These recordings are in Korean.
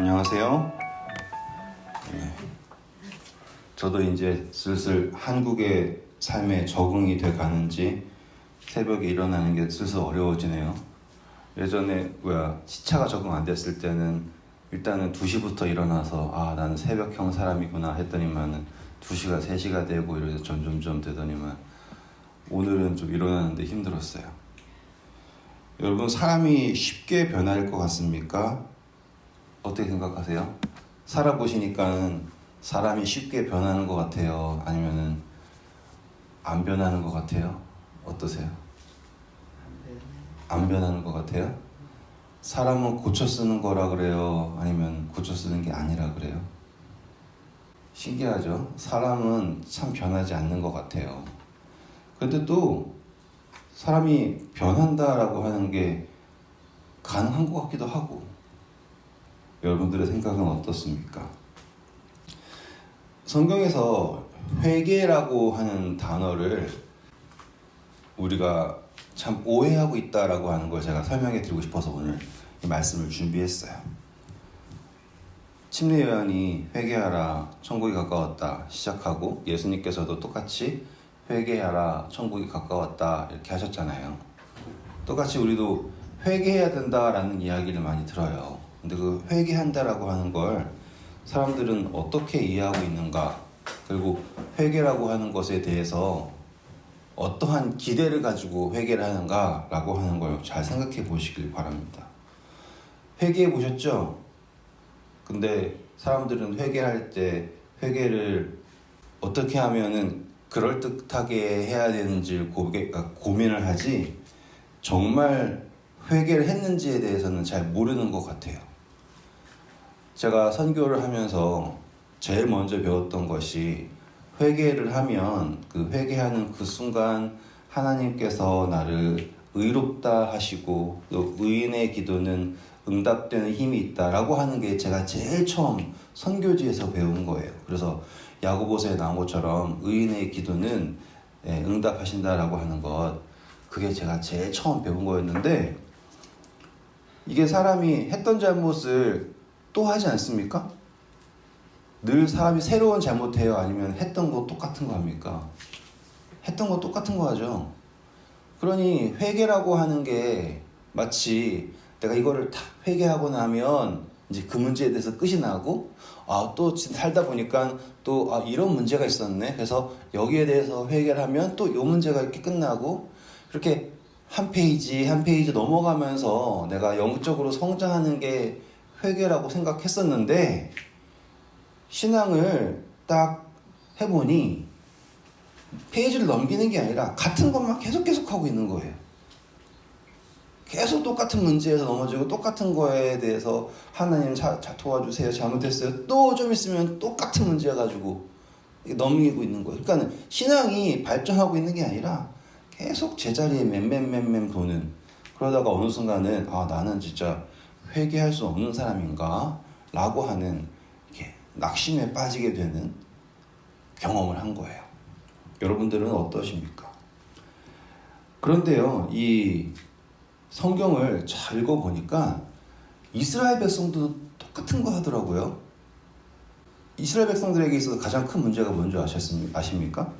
안녕하세요. 네. 저도 이제 슬슬 한국의 삶에 적응이 돼 가는지 새벽에 일어나는 게 슬슬 어려워지네요. 예전에 시차가 적응 안 됐을 때는 일단은 2시부터 일어나서 나는 새벽형 사람이구나 했더니만은 2시가 3시가 되고 이래서 점점점 되더니만 오늘은 좀 일어나는데 힘들었어요. 여러분, 사람이 쉽게 변할 것 같습니까? 어떻게 생각하세요? 살아보시니까 사람이 쉽게 변하는 것 같아요? 아니면은 안 변하는 것 같아요? 어떠세요? 안 변하는 것 같아요? 사람은 고쳐 쓰는 거라 그래요? 아니면 고쳐 쓰는 게 아니라 그래요? 신기하죠? 사람은 참 변하지 않는 것 같아요. 그런데 또 사람이 변한다라고 하는 게 가능한 것 같기도 하고. 여러분들의 생각은 어떻습니까? 성경에서 회개라고 하는 단어를 우리가 참 오해하고 있다라고 하는 걸 제가 설명해 드리고 싶어서 오늘 이 말씀을 준비했어요. 침례 요한이 회개하라 천국이 가까웠다 시작하고 예수님께서도 똑같이 회개하라 천국이 가까웠다 이렇게 하셨잖아요. 똑같이 우리도 회개해야 된다라는 이야기를 많이 들어요. 근데 그 회개한다라고 하는 걸 사람들은 어떻게 이해하고 있는가, 그리고 회개라고 하는 것에 대해서 어떠한 기대를 가지고 회개를 하는가라고 하는 걸 잘 생각해 보시길 바랍니다. 회개해 보셨죠? 근데 사람들은 회개할 때 회개를 어떻게 하면은 그럴듯하게 해야 되는지 고민을 하지 정말 회개를 했는지에 대해서는 잘 모르는 것 같아요. 제가 선교를 하면서 제일 먼저 배웠던 것이 회개를 하면 그 회개하는 그 순간 하나님께서 나를 의롭다 하시고 또 의인의 기도는 응답되는 힘이 있다라고 하는 게 제가 제일 처음 선교지에서 배운 거예요. 그래서 야고보서에 나온 것처럼 의인의 기도는 응답하신다라고 하는 것, 그게 제가 제일 처음 배운 거였는데 이게 사람이 했던 잘못을 또 하지 않습니까? 늘 사람이 새로운 잘못해요? 아니면 했던 거 똑같은 거 합니까? 했던 거 똑같은 거 하죠. 그러니 회개라고 하는 게 마치 내가 이거를 다 회개하고 나면 이제 그 문제에 대해서 끝이 나고 또 살다 보니까 또 이런 문제가 있었네. 그래서 여기에 대해서 회개를 하면 또 이 문제가 이렇게 끝나고 이렇게 한 페이지 한 페이지 넘어가면서 내가 영적으로 성장하는 게 회개라고 생각했었는데 신앙을 딱 해보니 페이지를 넘기는 게 아니라 같은 것만 계속 하고 있는 거예요. 계속 똑같은 문제에서 넘어지고 똑같은 거에 대해서 하나님 도와주세요, 잘못했어요, 또 좀 있으면 똑같은 문제 가지고 넘기고 있는 거예요. 그러니까 신앙이 발전하고 있는 게 아니라 계속 제자리에 맴 도는, 그러다가 어느 순간은 나는 진짜 회개할 수 없는 사람인가? 라고 하는 낙심에 빠지게 되는 경험을 한 거예요. 여러분들은 어떠십니까? 그런데요, 이 성경을 잘 읽어보니까 이스라엘 백성도 똑같은 거 하더라고요. 이스라엘 백성들에게 있어서 가장 큰 문제가 뭔지 아십니까?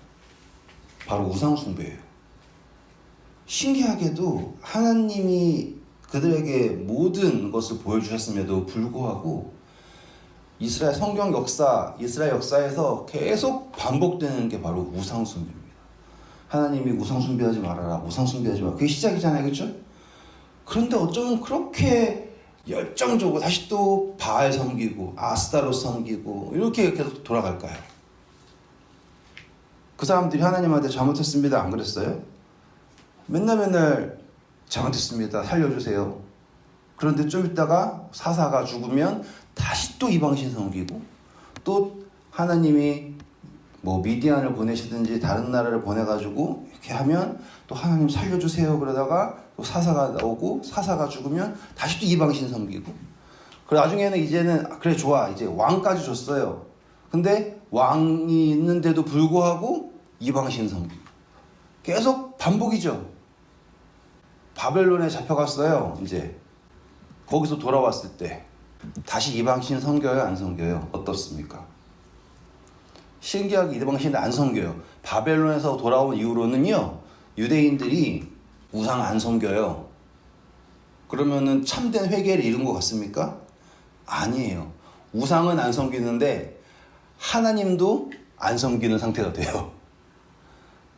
바로 우상숭배예요. 신기하게도 하나님이 그들에게 모든 것을 보여주셨음에도 불구하고 이스라엘 역사에서 계속 반복되는 게 바로 우상숭배입니다. 하나님이 우상숭배하지 말아라, 우상숭배하지 마라. 그게 시작이잖아요, 그렇죠? 그런데 어쩌면 그렇게 열정적으로 다시 또 바알 섬기고 아스타롯 섬기고 이렇게 계속 돌아갈까요? 그 사람들이 하나님한테 잘못했습니다, 안 그랬어요? 맨날 잘못했습니다, 살려주세요. 그런데 좀 있다가 사사가 죽으면 다시 또 이방신 섬기고, 또 하나님이 미디안을 보내시든지 다른 나라를 보내가지고 이렇게 하면 또 하나님 살려주세요 그러다가 또 사사가 나오고 사사가 죽으면 다시 또 이방신 섬기고, 그래 나중에는 이제는 그래 좋아 이제 왕까지 줬어요. 근데 왕이 있는데도 불구하고 이방신 섬기고 계속 반복이죠. 바벨론에 잡혀갔어요. 이제 거기서 돌아왔을 때 다시 이방신 섬겨요, 안 섬겨요? 어떻습니까? 신기하게 이방신을 안 섬겨요. 바벨론에서 돌아온 이후로는요, 유대인들이 우상 안 섬겨요. 그러면은 참된 회개를 이룬 것 같습니까? 아니에요. 우상은 안 섬기는데 하나님도 안 섬기는 상태가 돼요.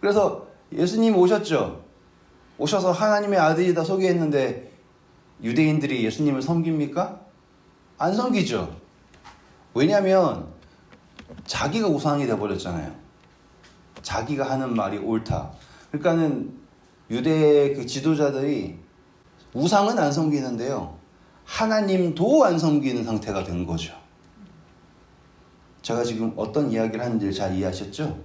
그래서 예수님 오셨죠? 오셔서 하나님의 아들이다 소개했는데 유대인들이 예수님을 섬깁니까? 안 섬기죠. 왜냐하면 자기가 우상이 돼버렸잖아요. 자기가 하는 말이 옳다. 그러니까는 유대 그 지도자들이 우상은 안 섬기는데요, 하나님도 안 섬기는 상태가 된 거죠. 제가 지금 어떤 이야기를 하는지 잘 이해하셨죠?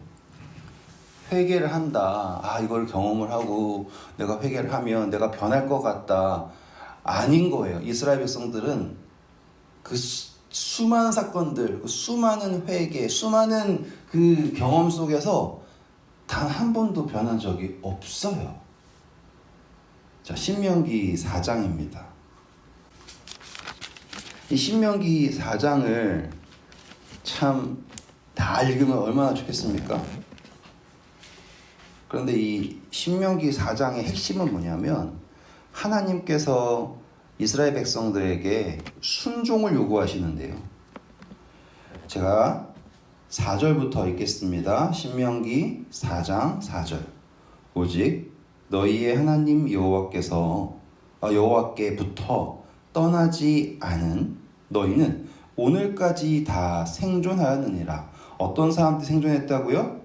회개를 한다. 이걸 경험을 하고 내가 회개를 하면 내가 변할 것 같다. 아닌 거예요. 이스라엘 백성들은 그 수많은 사건들, 그 수많은 회개, 수많은 그 경험 속에서 단 한 번도 변한 적이 없어요. 자, 신명기 4장입니다. 이 신명기 4장을 참 다 읽으면 얼마나 좋겠습니까? 그런데 이 신명기 4장의 핵심은 뭐냐면 하나님께서 이스라엘 백성들에게 순종을 요구하시는데요. 제가 4절부터 읽겠습니다. 신명기 4장 4절. 오직 너희의 하나님 여호와께부터 떠나지 않은 너희는 오늘까지 다 생존하였느니라. 어떤 사람들이 생존했다고요?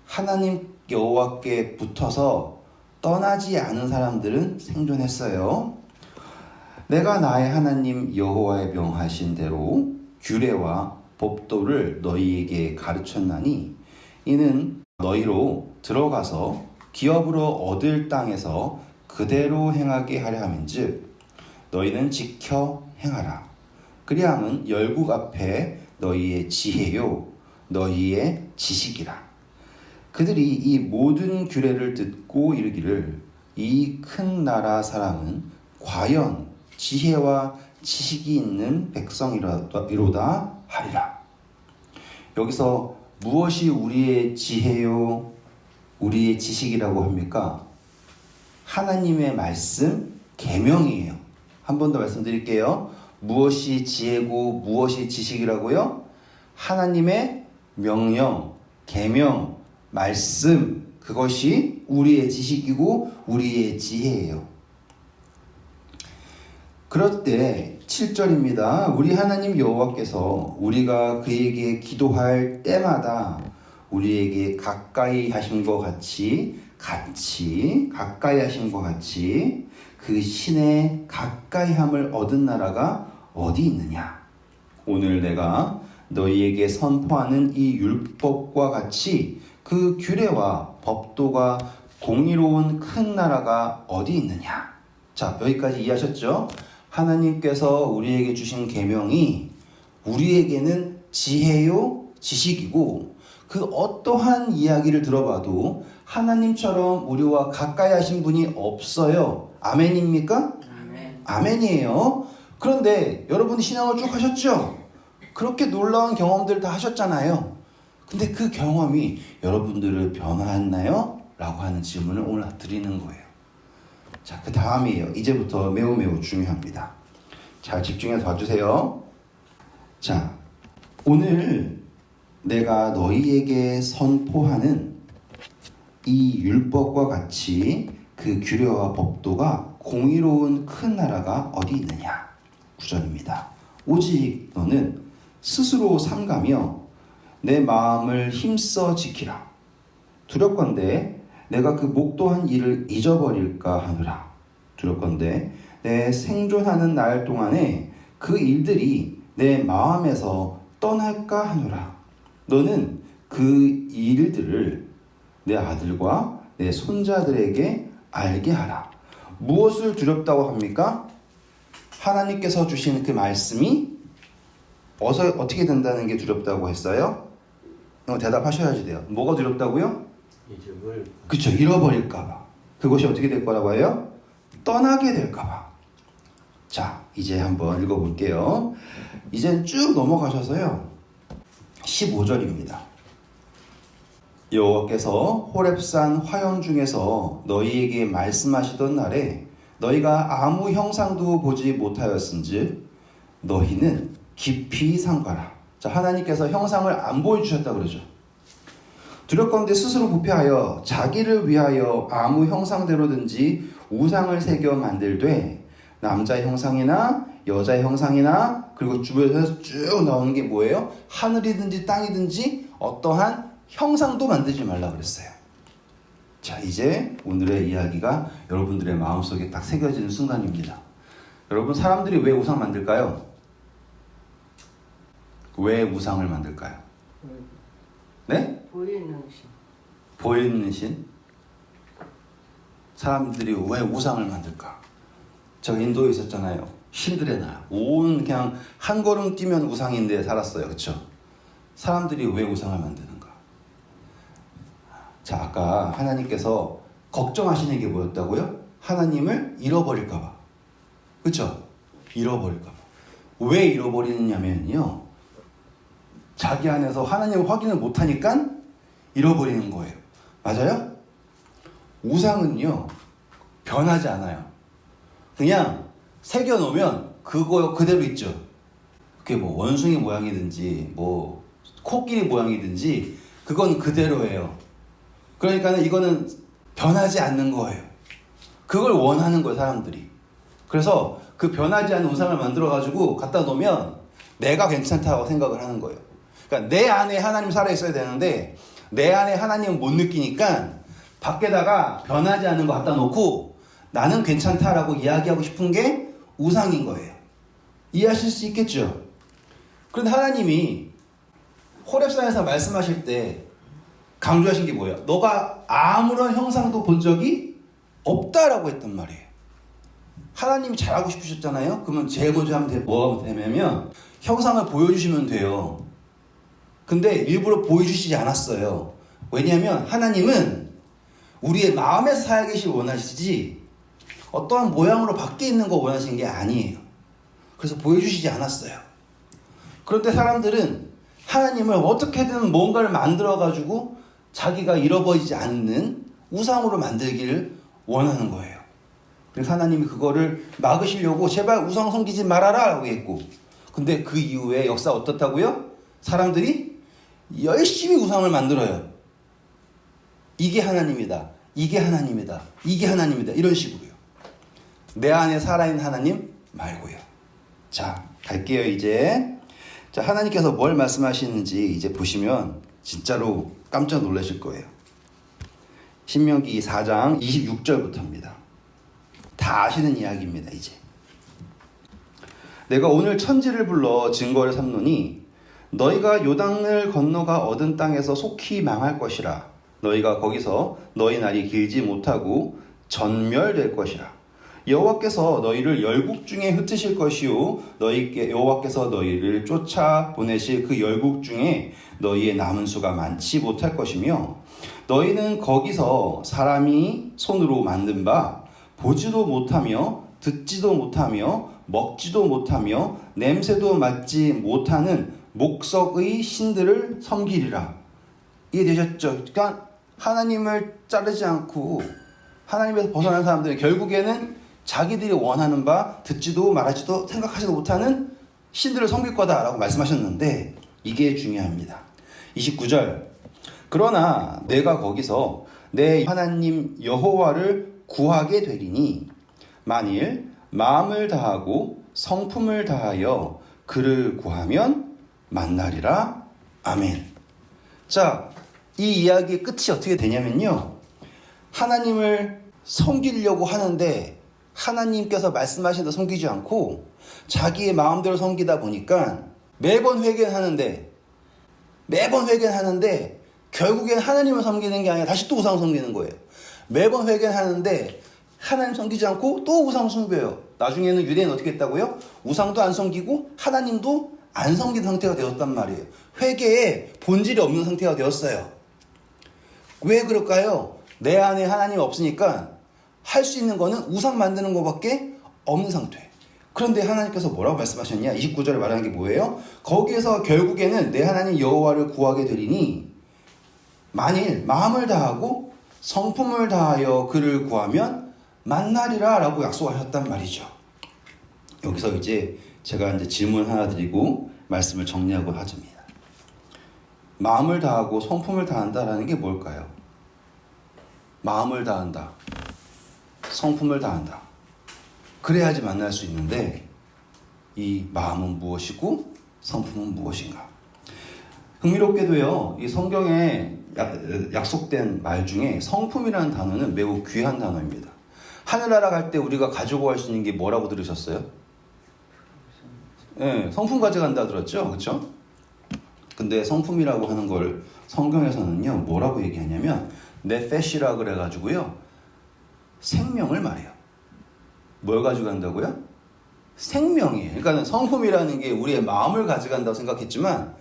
하나님 여호와께 붙어서 떠나지 않은 사람들은 생존했어요. 내가 나의 하나님 여호와의 명하신 대로 규례와 법도를 너희에게 가르쳤나니 이는 너희로 들어가서 기업으로 얻을 땅에서 그대로 행하게 하려 함인즉 너희는 지켜 행하라. 그리함은 열국 앞에 너희의 지혜요 너희의 지식이라. 그들이 이 모든 규례를 듣고 이르기를 이 큰 나라 사람은 과연 지혜와 지식이 있는 백성이로다 하리라. 여기서 무엇이 우리의 지혜요 우리의 지식이라고 합니까? 하나님의 말씀, 계명이에요. 한 번 더 말씀드릴게요. 무엇이 지혜고 무엇이 지식이라고요? 하나님의 명령, 계명, 말씀, 그것이 우리의 지식이고 우리의 지혜예요. 그럴 때 7절입니다. 우리 하나님 여호와께서 우리가 그에게 기도할 때마다 우리에게 가까이 하신 것 같이 가까이 하신 것 같이 그 신의 가까이함을 얻은 나라가 어디 있느냐? 오늘 내가 너희에게 선포하는 이 율법과 같이 그 규례와 법도가 공의로운 큰 나라가 어디 있느냐? 자, 여기까지 이해하셨죠? 하나님께서 우리에게 주신 계명이 우리에게는 지혜요 지식이고 그 어떠한 이야기를 들어봐도 하나님처럼 우리와 가까이 하신 분이 없어요. 아멘입니까? 아멘. 아멘이에요. 그런데 여러분이 신앙을 쭉 하셨죠? 그렇게 놀라운 경험들 다 하셨잖아요. 근데 그 경험이 여러분들을 변화했나요? 라고 하는 질문을 오늘 드리는 거예요. 자, 그 다음이에요. 이제부터 매우 중요합니다. 잘 집중해서 봐주세요. 자, 오늘 내가 너희에게 선포하는 이 율법과 같이 그 규례와 법도가 공의로운 큰 나라가 어디 있느냐? 9절입니다. 오직 너는 스스로 삼가며 내 마음을 힘써 지키라. 두렵건대 내가 그 목도한 일을 잊어버릴까 하느라. 두렵건대 내 생존하는 날 동안에 그 일들이 내 마음에서 떠날까 하노라. 너는 그 일들을 내 아들과 내 손자들에게 알게 하라. 무엇을 두렵다고 합니까? 하나님께서 주신 그 말씀이 어떻게 된다는 게 두렵다고 했어요? 대답하셔야지 돼요. 뭐가 두렵다고요? 그쵸, 잃어버릴까봐. 그것이 어떻게 될 거라고 해요? 떠나게 될까봐. 자, 이제 한번 읽어볼게요. 이젠 쭉 넘어가셔서요. 15절입니다. 여호와께서 호렙산 화영 중에서 너희에게 말씀하시던 날에 너희가 아무 형상도 보지 못하였은즉 너희는 깊이 삼가라. 자, 하나님께서 형상을 안 보여주셨다 그러죠. 두렵건대 스스로 부패하여 자기를 위하여 아무 형상대로든지 우상을 새겨 만들되 남자의 형상이나 여자의 형상이나 그리고 주변에서 쭉 나오는 게 뭐예요? 하늘이든지 땅이든지 어떠한 형상도 만들지 말라 그랬어요. 자, 이제 오늘의 이야기가 여러분들의 마음속에 딱 새겨지는 순간입니다. 여러분, 사람들이 왜 우상 만들까요? 왜 우상을 만들까요? 네? 보이는 신. 보이는 신? 사람들이 왜 우상을 만들까? 제가 인도에 있었잖아요. 신들의 나라. 온 그냥 한 걸음 뛰면 우상인데 살았어요. 그렇죠? 사람들이 왜 우상을 만드는가? 자, 아까 하나님께서 걱정하시는 게 뭐였다고요? 하나님을 잃어버릴까 봐. 그렇죠? 잃어버릴까 봐. 왜 잃어버리느냐면요. 자기 안에서 하나님을 확인을 못하니까 잃어버리는 거예요. 맞아요? 우상은요, 변하지 않아요. 그냥 새겨놓으면 그거 그대로 있죠. 그게 뭐 원숭이 모양이든지 뭐 코끼리 모양이든지 그건 그대로예요. 그러니까 이거는 변하지 않는 거예요. 그걸 원하는 거예요, 사람들이. 그래서 그 변하지 않는 우상을 만들어가지고 갖다 놓으면 내가 괜찮다고 생각을 하는 거예요. 그러니까 내 안에 하나님 살아있어야 되는데 내 안에 하나님은 못 느끼니까 밖에다가 변하지 않는 거 갖다 놓고 나는 괜찮다라고 이야기하고 싶은 게 우상인 거예요. 이해하실 수 있겠죠? 그런데 하나님이 호렙산에서 말씀하실 때 강조하신 게 뭐예요? 너가 아무런 형상도 본 적이 없다라고 했단 말이에요. 하나님이 잘하고 싶으셨잖아요? 그러면 제일 먼저 하면 뭐가 되냐면 형상을 보여주시면 돼요. 근데 일부러 보여주시지 않았어요. 왜냐하면 하나님은 우리의 마음에서 살아계시길 원하시지 어떠한 모양으로 밖에 있는 거 원하시는 게 아니에요. 그래서 보여주시지 않았어요. 그런데 사람들은 하나님을 어떻게든 뭔가를 만들어가지고 자기가 잃어버리지 않는 우상으로 만들기를 원하는 거예요. 그래서 하나님이 그거를 막으시려고 제발 우상 섬기지 말아라 라고 했고, 근데 그 이후에 역사 어떻다고요? 사람들이 열심히 우상을 만들어요. 이게 하나님이다. 이게 하나님이다. 이게 하나님이다. 이런 식으로요. 내 안에 살아있는 하나님 말고요. 자, 갈게요 이제. 자, 하나님께서 뭘 말씀하시는지 이제 보시면 진짜로 깜짝 놀라실 거예요. 신명기 4장 26절부터입니다. 다 아시는 이야기입니다. 이제 내가 오늘 천지를 불러 증거를 삼노니 너희가 요단을 건너가 얻은 땅에서 속히 망할 것이라. 너희가 거기서 너희 날이 길지 못하고 전멸될 것이라. 여호와께서 너희를 열국 중에 흩으실 것이요 여호와께서 너희를 쫓아 보내실 그 열국 중에 너희의 남은 수가 많지 못할 것이며 너희는 거기서 사람이 손으로 만든 바 보지도 못하며 듣지도 못하며 먹지도 못하며 냄새도 맡지 못하는 목석의 신들을 섬기리라. 이해되셨죠? 그러니까 하나님을 자르지 않고 하나님에서 벗어난 사람들은 결국에는 자기들이 원하는 바 듣지도 말하지도 생각하지도 못하는 신들을 섬길 거다라고 말씀하셨는데 이게 중요합니다. 29절 그러나 내가 거기서 내 하나님 여호와를 구하게 되리니 만일 마음을 다하고 성품을 다하여 그를 구하면 만나리라. 아멘. 자, 이 이야기의 끝이 어떻게 되냐면요, 하나님을 섬기려고 하는데 하나님께서 말씀하신 대로 섬기지 않고 자기의 마음대로 섬기다 보니까 매번 회개하는데 결국엔 하나님을 섬기는 게 아니라 다시 또 우상 섬기는 거예요. 매번 회개하는데 하나님 섬기지 않고 또 우상 숭배해요. 나중에는 유대인은 어떻게 했다고요? 우상도 안 섬기고 하나님도 안 섬긴 상태가 되었단 말이에요. 회개에 본질이 없는 상태가 되었어요. 왜 그럴까요? 내 안에 하나님이 없으니까 할 수 있는 거는 우상 만드는 것밖에 없는 상태. 그런데 하나님께서 뭐라고 말씀하셨냐? 29절에 말하는 게 뭐예요? 거기에서 결국에는 내 하나님 여호와를 구하게 되리니 만일 마음을 다하고 성품을 다하여 그를 구하면 만나리라 라고 약속하셨단 말이죠. 여기서 이제 제가 이제 질문 하나 드리고 말씀을 정리하고 하십니다. 마음을 다하고 성품을 다한다라는 게 뭘까요? 마음을 다한다. 성품을 다한다. 그래야지 만날 수 있는데 이 마음은 무엇이고 성품은 무엇인가? 흥미롭게도요, 이 성경에 약속된 말 중에 성품이라는 단어는 매우 귀한 단어입니다. 하늘나라 갈 때 우리가 가지고 갈 수 있는 게 뭐라고 들으셨어요? 네, 성품 가져간다 들었죠? 그렇죠? 근데 성품이라고 하는 걸 성경에서는요, 뭐라고 얘기하냐면 네페시라 그래가지고요, 생명을 말해요. 뭘 가져간다고요? 생명이에요. 그러니까 성품이라는 게 우리의 마음을 가져간다고 생각했지만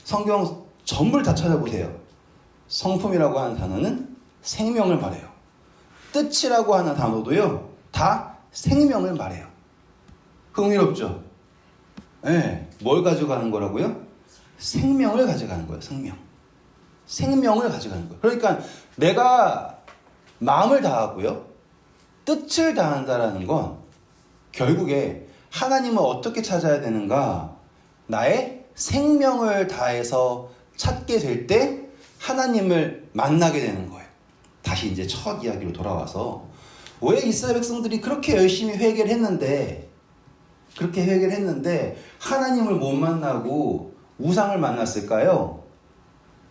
성경 전부를 다 찾아보세요. 성품이라고 하는 단어는 생명을 말해요. 뜻이라고 하는 단어도요, 다 생명을 말해요. 흥미롭죠? 네, 뭘 가져가는 거라고요? 생명을 가져가는 거예요. 생명을 가져가는 거예요. 그러니까 내가 마음을 다하고요, 뜻을 다한다라는 건 결국에 하나님을 어떻게 찾아야 되는가? 나의 생명을 다해서 찾게 될 때 하나님을 만나게 되는 거예요. 다시 이제 첫 이야기로 돌아와서 왜 이스라엘 백성들이 그렇게 열심히 회개를 했는데 하나님을 못 만나고 우상을 만났을까요?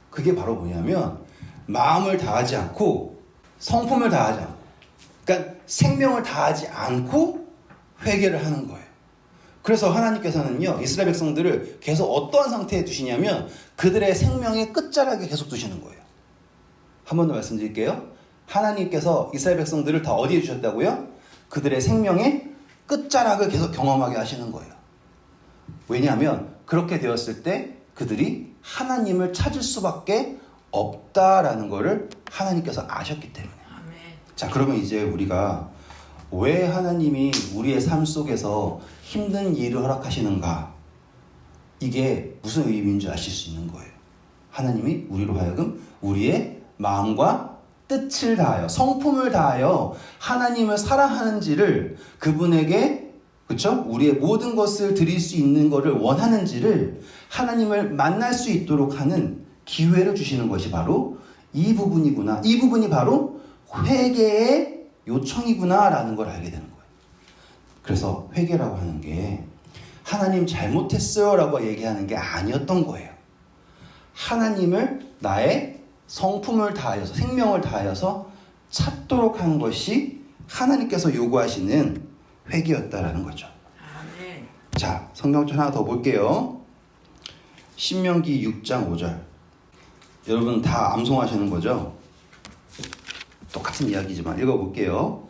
그게 바로 뭐냐면 마음을 다하지 않고 성품을 다하지 않고, 그러니까 생명을 다하지 않고 회개를 하는 거예요. 그래서 하나님께서는요, 이스라엘 백성들을 계속 어떠한 상태에 두시냐면 그들의 생명의 끝자락에 계속 두시는 거예요. 한 번 더 말씀드릴게요. 하나님께서 이스라엘 백성들을 다 어디에 주셨다고요? 그들의 생명의 끝자락을 계속 경험하게 하시는 거예요. 왜냐하면 그렇게 되었을 때 그들이 하나님을 찾을 수밖에 없다라는 것을 하나님께서 아셨기 때문에. 자, 그러면 이제 우리가 왜 하나님이 우리의 삶 속에서 힘든 일을 허락하시는가? 이게 무슨 의미인 줄 아실 수 있는 거예요. 하나님이 우리로 하여금 우리의 마음과 뜻을 다하여, 성품을 다하여 하나님을 사랑하는지를, 그분에게, 그렇죠? 우리의 모든 것을 드릴 수 있는 것을 원하는지를, 하나님을 만날 수 있도록 하는 기회를 주시는 것이 바로 이 부분이구나. 이 부분이 바로 회개의 요청이구나라는 걸 알게 되는 거예요. 그래서 회개라고 하는 게 하나님 잘못했어요 라고 얘기하는 게 아니었던 거예요. 하나님을 나의 성품을 다하여서, 생명을 다하여서 찾도록 하는 것이 하나님께서 요구하시는 회개였다라는 거죠. 아멘. 자, 성경절 하나 더 볼게요. 신명기 6장 5절. 여러분 다 암송하시는 거죠? 똑같은 이야기지만 읽어볼게요.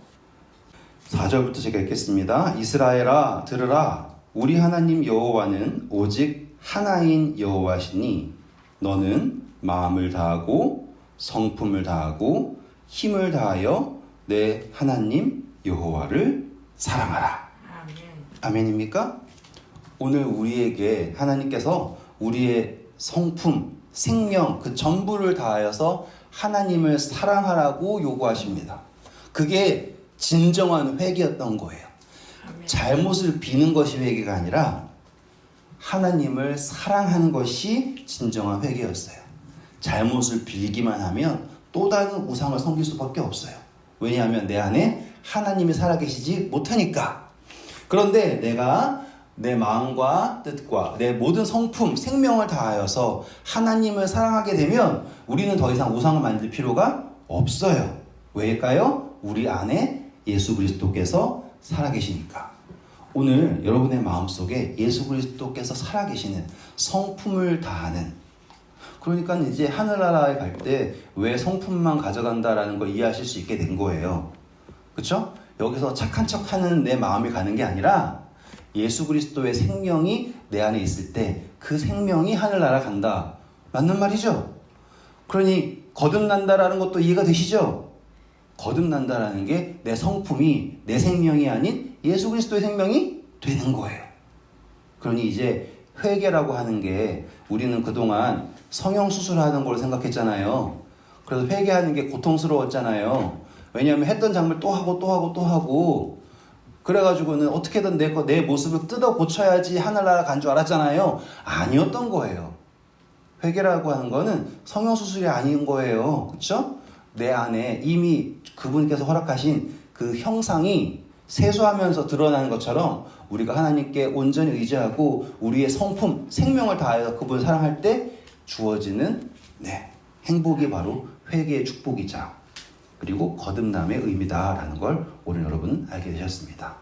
4절부터 제가 읽겠습니다. 이스라엘아 들으라. 우리 하나님 여호와는 오직 하나인 여호와시니 너는 마음을 다하고 성품을 다하고 힘을 다하여 내 하나님 여호와를 사랑하라. 아멘. 아멘입니까? 오늘 우리에게 하나님께서 우리의 성품, 생명 그 전부를 다하여서 하나님을 사랑하라고 요구하십니다. 그게 진정한 회개였던 거예요. 아멘. 잘못을 비는 것이 회개가 아니라 하나님을 사랑하는 것이 진정한 회개였어요. 잘못을 빌기만 하면 또 다른 우상을 섬길 수밖에 없어요. 왜냐하면 내 안에 하나님이 살아계시지 못하니까. 그런데 내가 내 마음과 뜻과 내 모든 성품, 생명을 다하여서 하나님을 사랑하게 되면 우리는 더 이상 우상을 만들 필요가 없어요. 왜일까요? 우리 안에 예수 그리스도께서 살아계시니까. 오늘 여러분의 마음속에 예수 그리스도께서 살아계시는 성품을 다하는, 그러니까 이제 하늘나라에 갈 때 왜 성품만 가져간다라는 걸 이해하실 수 있게 된 거예요. 그렇죠? 여기서 착한 척하는 내 마음이 가는 게 아니라 예수 그리스도의 생명이 내 안에 있을 때 그 생명이 하늘나라 간다. 맞는 말이죠? 그러니 거듭난다라는 것도 이해가 되시죠? 거듭난다라는 게 내 성품이 내 생명이 아닌 예수 그리스도의 생명이 되는 거예요. 그러니 이제 회개라고 하는 게 우리는 그동안 성형수술하는 걸로 생각했잖아요. 그래서 회개하는 게 고통스러웠잖아요. 왜냐하면 했던 작물 또 하고 또 하고 또 하고 그래가지고는 어떻게든 내 모습을 뜯어 고쳐야지 하늘나라 간 줄 알았잖아요. 아니었던 거예요. 회개라고 하는 거는 성형수술이 아닌 거예요. 그렇죠? 내 안에 이미 그분께서 허락하신 그 형상이 세수하면서 드러나는 것처럼 우리가 하나님께 온전히 의지하고 우리의 성품, 생명을 다하여 그분을 사랑할 때 주어지는 행복이 바로 회개의 축복이자 그리고 거듭남의 의미다라는 걸 오늘 여러분 알게 되셨습니다.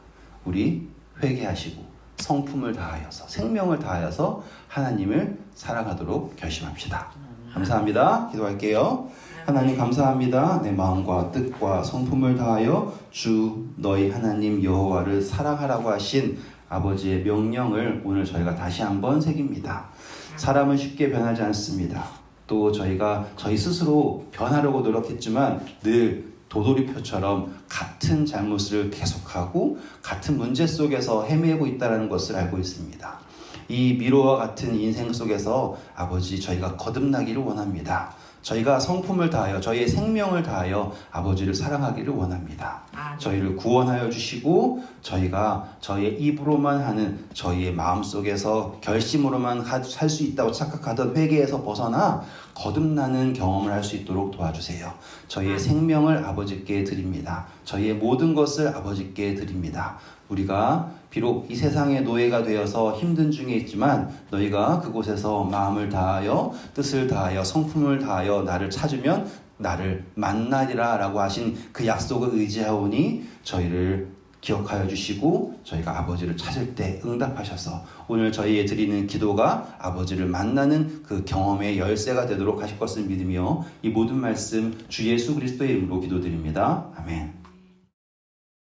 우리 회개하시고 성품을 다하여서 생명을 다하여서 하나님을 사랑하도록 결심합시다. 감사합니다. 기도할게요. 하나님 감사합니다. 내 마음과 뜻과 성품을 다하여 주 너희 하나님 여호와를 사랑하라고 하신 아버지의 명령을 오늘 저희가 다시 한번 새깁니다. 사람은 쉽게 변하지 않습니다. 또 저희가 저희 스스로 변하려고 노력했지만 늘 도돌이표처럼 같은 잘못을 계속하고 같은 문제 속에서 헤매고 있다는 것을 알고 있습니다. 이 미로와 같은 인생 속에서 아버지 저희가 거듭나기를 원합니다. 저희가 성품을 다하여 저희의 생명을 다하여 아버지를 사랑하기를 원합니다. 저희를 구원하여 주시고 저희가 저희의 입으로만 하는 저희의 마음속에서 결심으로만 살 수 있다고 착각하던 회개에서 벗어나 거듭나는 경험을 할 수 있도록 도와주세요. 저희의 생명을 아버지께 드립니다. 저희의 모든 것을 아버지께 드립니다. 우리가 비록 이 세상의 노예가 되어서 힘든 중에 있지만 너희가 그곳에서 마음을 다하여 뜻을 다하여 성품을 다하여 나를 찾으면 나를 만나리라 라고 하신 그 약속을 의지하오니 저희를 기억하여 주시고 저희가 아버지를 찾을 때 응답하셔서 오늘 저희에 드리는 기도가 아버지를 만나는 그 경험의 열쇠가 되도록 하실 것을 믿으며 이 모든 말씀 주 예수 그리스도의 이름으로 기도드립니다. 아멘.